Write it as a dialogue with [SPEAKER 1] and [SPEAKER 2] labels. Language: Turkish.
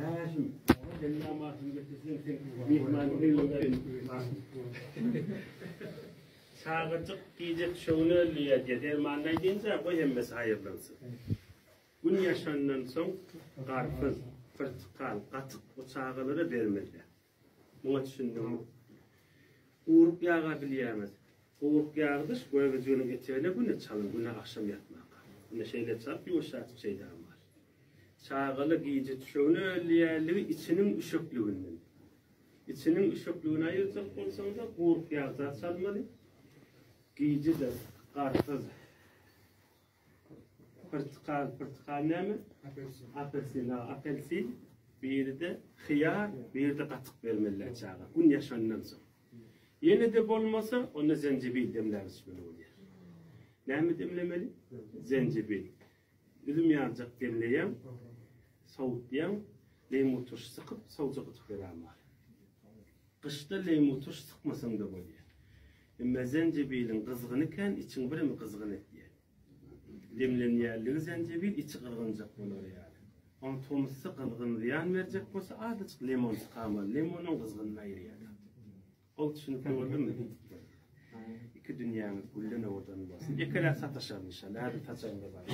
[SPEAKER 1] Haşim. Senin damatın getirsin sen mihmanlığın. Çağırcık giyecek şovunu öllüye diye dermanla deyince bu hemmesi hayırlansın. Gün yaşandan son karpız, fırtıkal, katık bu çağıları vermediler. Buna düşündüm. Uğuruk yağı biliyemez. Uğuruk yağıdır, böyle cüğünü getirene bu ne çalın, bu ne akşam yatmak. Bu ne şeyle çalıp yumuşak şeyden var. Çağılı giyecek şovunu öllüyerliği içinin üşüklüğünden. İçinin üşüklüğünü ayıracak olsanız da uğuruk yağı çalmalı. Giyici de karpız, fırtıkal ne mi? Apelsin, bir de hıyar, bir de katık vermeliler çağa. Gün yaşandan sonra. Yine de olmasa ona zencefil demler içmeli oluyor. Ne mi demlemeli? Zencefil. Üzüm yağacak demleyen, soğutlayan, limon tuş sıkıp soğucuk atıp veremez. Kışta limon tuş sıkmasan da oluyor. Zencefilin kızgınıken için bir mi kızgın et diye. Demleniyerliği zencefil içi kırgınacak olur yani. Onun tomusu kızgın ziyan verecek olsa azıcık limon sıkamalı. Limonun kızgınına ayırıyor. O düşünüp gördün mü? İki dünyanın güllüne oradan basın. İkiler satışan inşallah. Hadi taçan da var.